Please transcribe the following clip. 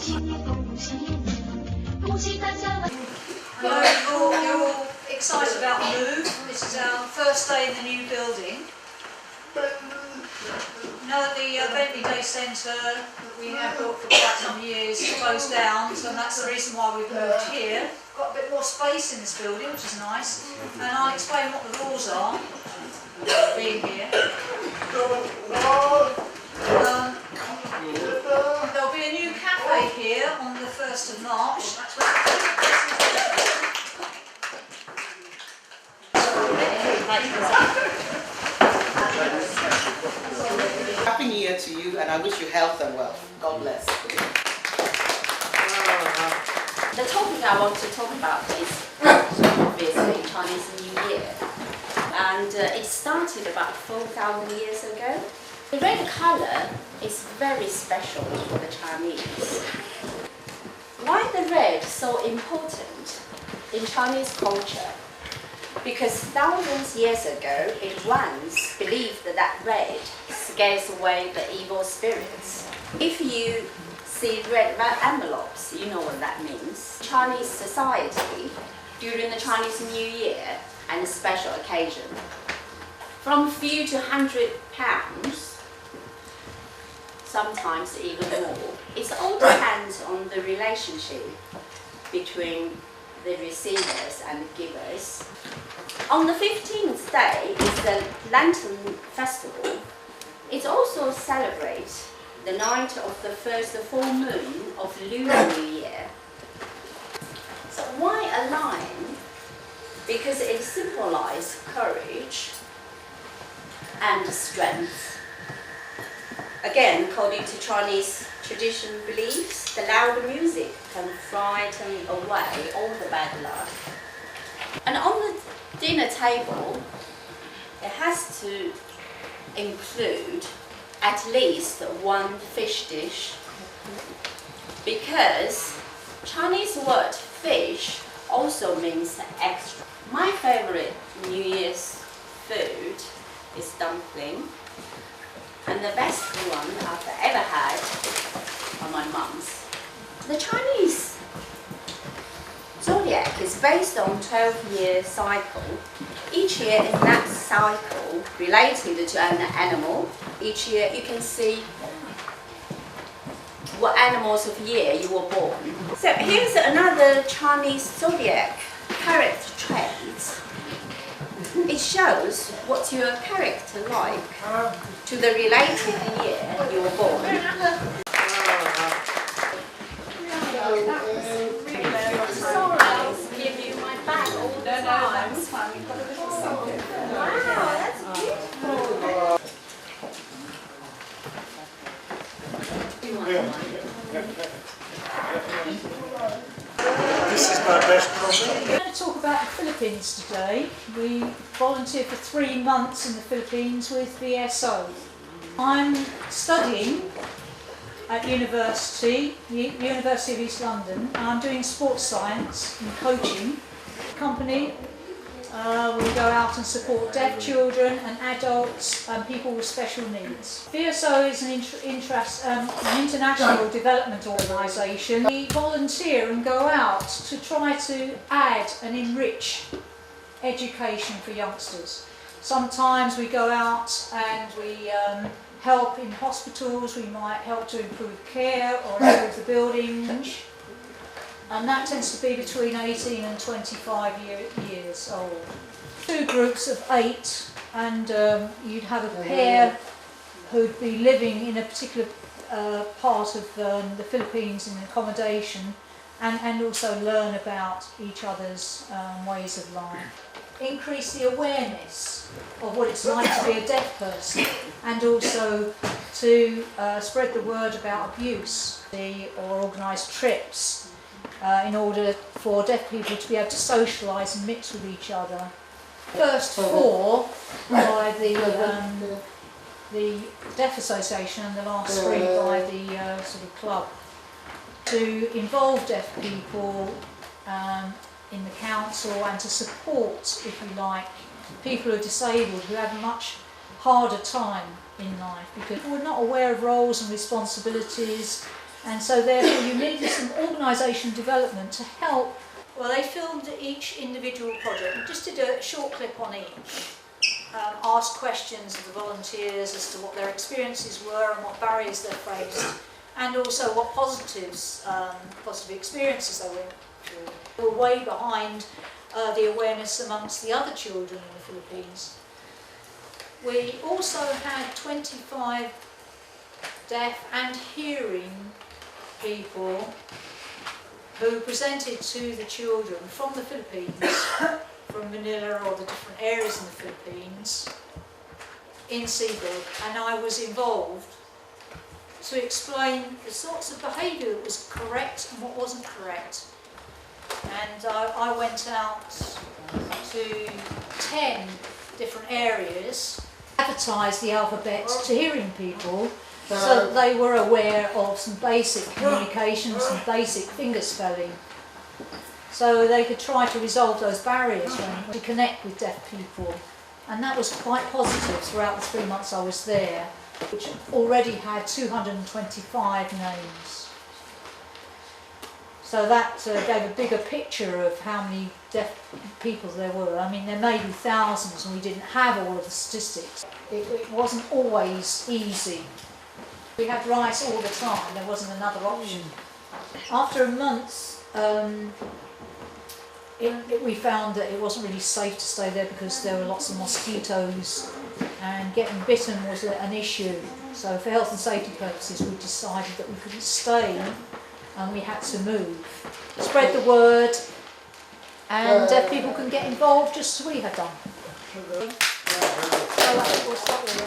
Hello, you're all excited about the move. This is our first day in the new building. You know that the Bentley Day Centre that we have built for quite some years closed down, so that's the reason why we've moved here. Got a bit more space in this building, which is nice, and I'll explain what the rules are being here. There'll be a new cafe here on the 1st of March. That's Happy New Year to you, and I wish you health and wealth. God bless. The topic I want to talk about is obviously Chinese New Year, and it started about 4,000 years ago. The red colour is very special for the Chinese. Why the red so important in Chinese culture? Because thousands of years ago, it once believed that red scares away the evil spirits. If you see red envelopes, you know what that means. Chinese society, during the Chinese New Year and a special occasion, from few to £100, sometimes even more. It all depends on the relationship between the receivers and the givers. On the 15th day is the Lantern Festival. It also celebrates the night of the first full moon of Lunar New Year. So why a lion? Because it symbolizes courage and strength. Again, according to Chinese tradition beliefs, the loud music can frighten away all the bad luck. And on the dinner table, it has to include at least one fish dish, because Chinese word fish also means extra. My favorite New Year's food is dumpling, and the best one I've ever had are my mum's. The Chinese zodiac is based on 12-year cycle. Each year in that cycle related to an animal. Each year you can see what animals of year you were born. So here's another Chinese zodiac character trait. It shows what your character like to the related year you were born. Give you my bag all the time. Wow, that's beautiful. This is my best project. We're going to talk about the Philippines today. We volunteer for 3 months in the Philippines with VSO. I'm studying at University of East London. I'm doing sports science and coaching. Company, we go out and support deaf children and adults and people with special needs. VSO is an international development organisation. We volunteer and go out to try to add and enrich education for youngsters. Sometimes we go out and we help in hospitals, we might help to improve care or improve the buildings, and that tends to be between 18 and 25 years old. 2 groups of 8, and you'd have a pair who'd be living in a particular part of the Philippines in accommodation, and also learn about each other's ways of life. Increase the awareness of what it's like to be a deaf person, and also to spread the word about abuse or organise trips in order for deaf people to be able to socialise and mix with each other. First 4 by the Deaf Association, and the last 3 by the sort of club, to involve deaf people in the council and to support, if you like, people who are disabled who have a much harder time in life because we're not aware of roles and responsibilities And so therefore you needed some organisation development to help. Well, they filmed each individual project. We just did a short clip on each. Asked questions of the volunteers as to what their experiences were and what barriers they faced, and also what positive experiences they went through. They were way behind the awareness amongst the other children in the Philippines. We also had 25 deaf and hearing people who presented to the children from the Philippines, from Manila or the different areas in the Philippines, in Cebu, and I was involved to explain the sorts of behaviour that was correct and what wasn't correct. And I went out to 10 different areas, advertised the alphabet to hearing people, so that they were aware of some basic communication, some basic finger spelling, so they could try to resolve those barriers when to connect with deaf people. And that was quite positive throughout the 3 months I was there, which already had 225 names. So that gave a bigger picture of how many deaf people there were. I mean, there may be thousands and we didn't have all of the statistics. It wasn't always easy. We had rice all the time, there wasn't another option. After a month, we found that it wasn't really safe to stay there because there were lots of mosquitoes and getting bitten was an issue. So for health and safety purposes we decided that we couldn't stay and we had to move. Spread the word, and deaf people can get involved just as we had done. So we'll start with